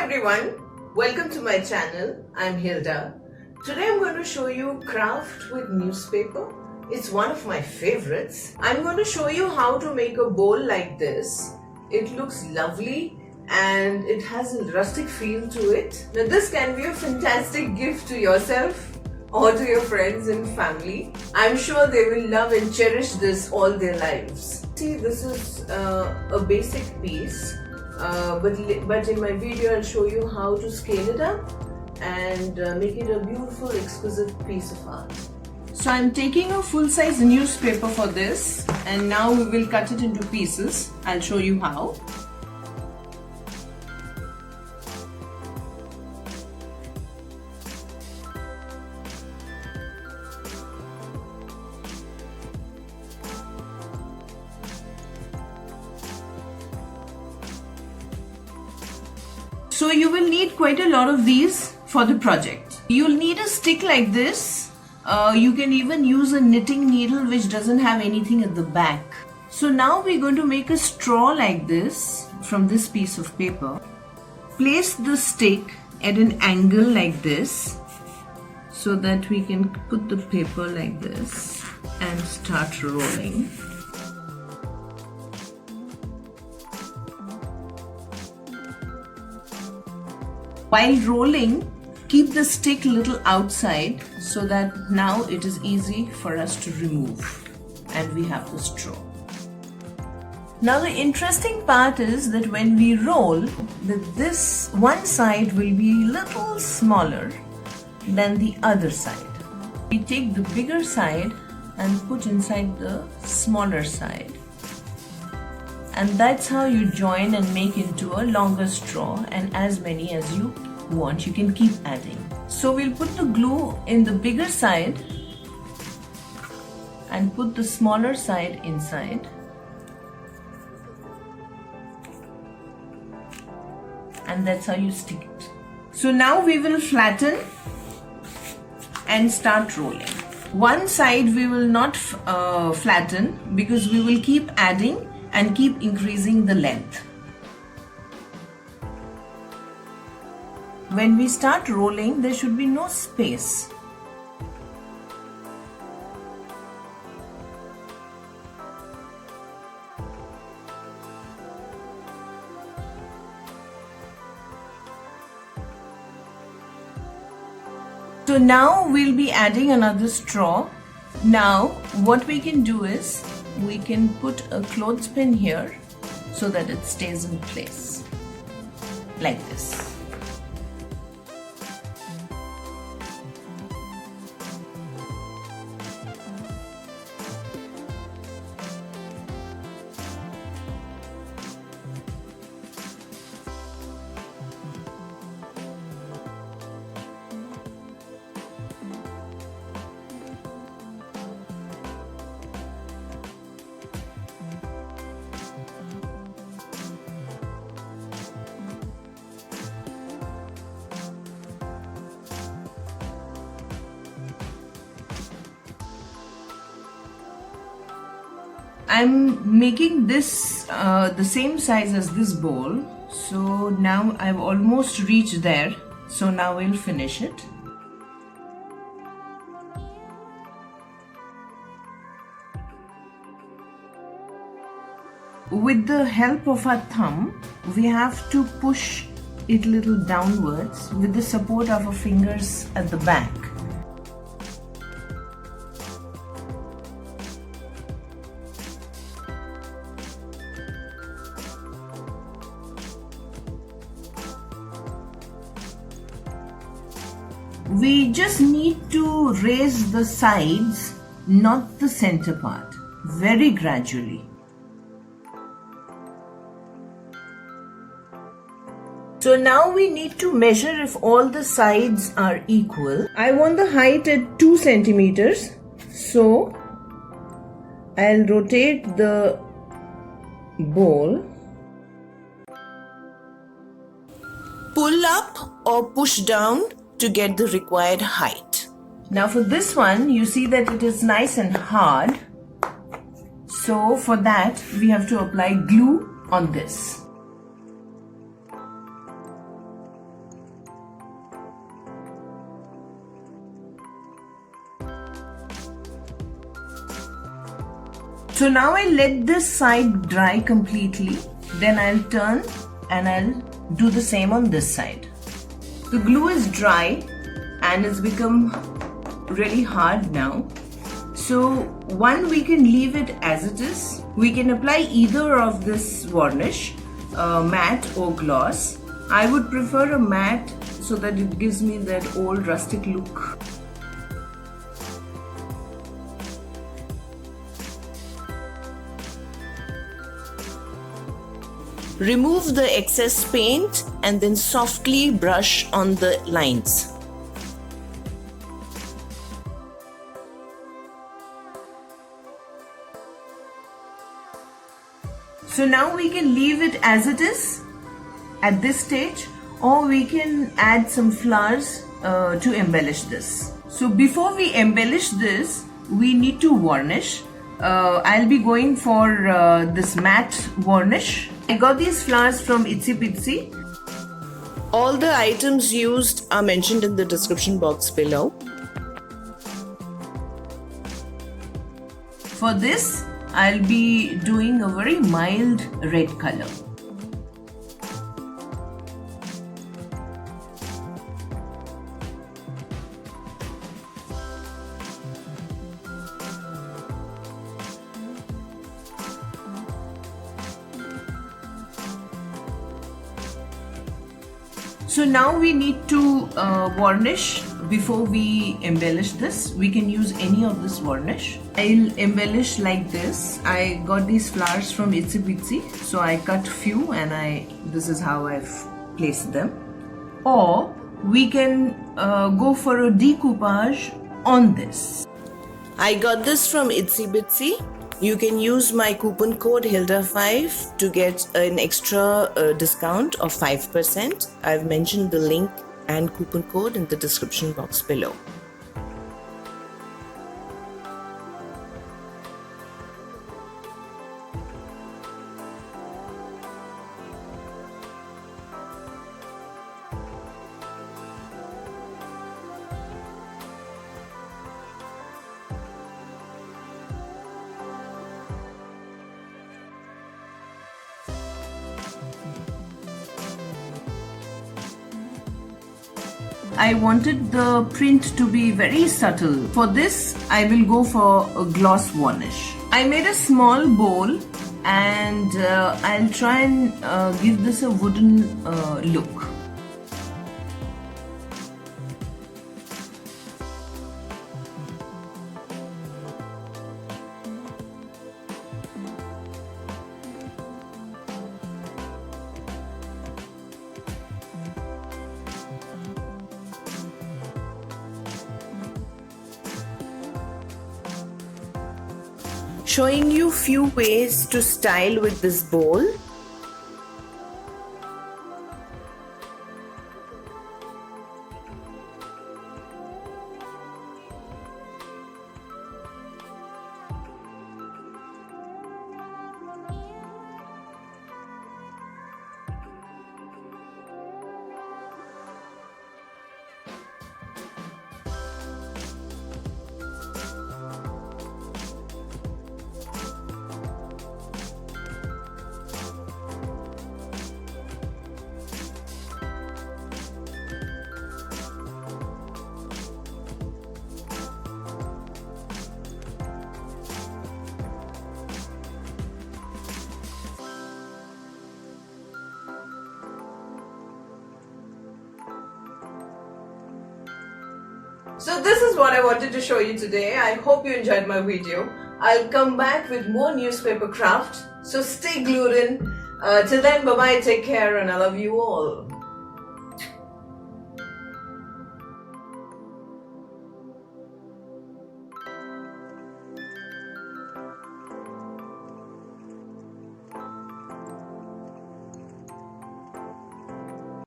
everyone, welcome to my channel. I'm Hilda. Today I'm going to show you craft with newspaper. It's one of my favorites. I'm going to show you how to make a bowl like this. It looks lovely and it has a rustic feel to it. Now this can be a fantastic gift to yourself or to your friends and family. I'm sure they will love and cherish this all their lives. See, this is a basic piece. But in my video I'll show you how to scale it up and make it a beautiful, exquisite piece of art. So I'm taking a full-size newspaper for this, and now we will cut it into pieces. I'll show you how. So you will need quite a lot of these for the project. You'll need a stick like this. You can even use a knitting needle which doesn't have anything at the back. So now we're going to make a straw like this from this piece of paper. Place the stick at an angle like this so that we can put the paper like this and start rolling. While rolling, keep the stick a little outside so that now it is easy for us to remove, and we have the straw. Now the interesting part is that when we roll, this one side will be a little smaller than the other side. We take the bigger side and put inside the smaller side. And that's how you join and make into a longer straw, and as many as you want, you can keep adding. So we'll put the glue in the bigger side and put the smaller side inside. And that's how you stick it. So now we will flatten and start rolling. One side we will not flatten because we will keep adding and keep increasing the length. When we start rolling, there should be no space. So now we'll be adding another straw. Now what we can do is we can put a clothespin here so that it stays in place like this. I'm making this the same size as this bowl. So now I've almost reached there. So now we'll finish it. With the help of our thumb, we have to push it a little downwards with the support of our fingers at the back. We just need to raise the sides, not the center part, very gradually. So now we need to measure if all the sides are equal. I want the height at 2 centimeters. So I'll rotate the bowl. Pull up or push down to get the required height. Now for this one, you see that it is nice and hard. So for that, we have to apply glue on this. So now I'll let this side dry completely. Then I'll turn and I'll do the same on this side. The glue is dry and it's become really hard now. So one, we can leave it as it is. We can apply either of this varnish, matte or gloss. I would prefer a matte so that it gives me that old rustic look. Remove the excess paint and then softly brush on the lines. So now we can leave it as it is at this stage, or we can add some flowers to embellish this. So before we embellish this, we need to varnish. I'll be going for this matte varnish. I got these flowers from Itsy Bitsy. All the items used are mentioned in the description box below. For this, I'll be doing a very mild red color. So now we need to varnish before we embellish this. We can use any of this varnish. I'll embellish like this. I got these flowers from Itsy Bitsy, so I cut few and this is how I've placed them. Or we can go for a decoupage on this. I got this from Itsy Bitsy. You can use my coupon code Hilda5 to get an extra discount of 5%. I've mentioned the link and coupon code in the description box below. I wanted the print to be very subtle. For this, I will go for a gloss varnish. I made a small bowl and I'll try and give this a wooden look. Showing you few ways to style with this bowl. So this is what I wanted to show you today. I hope you enjoyed my video. I'll come back with more newspaper craft. So stay glued in. Till then, bye-bye, take care, and I love you all.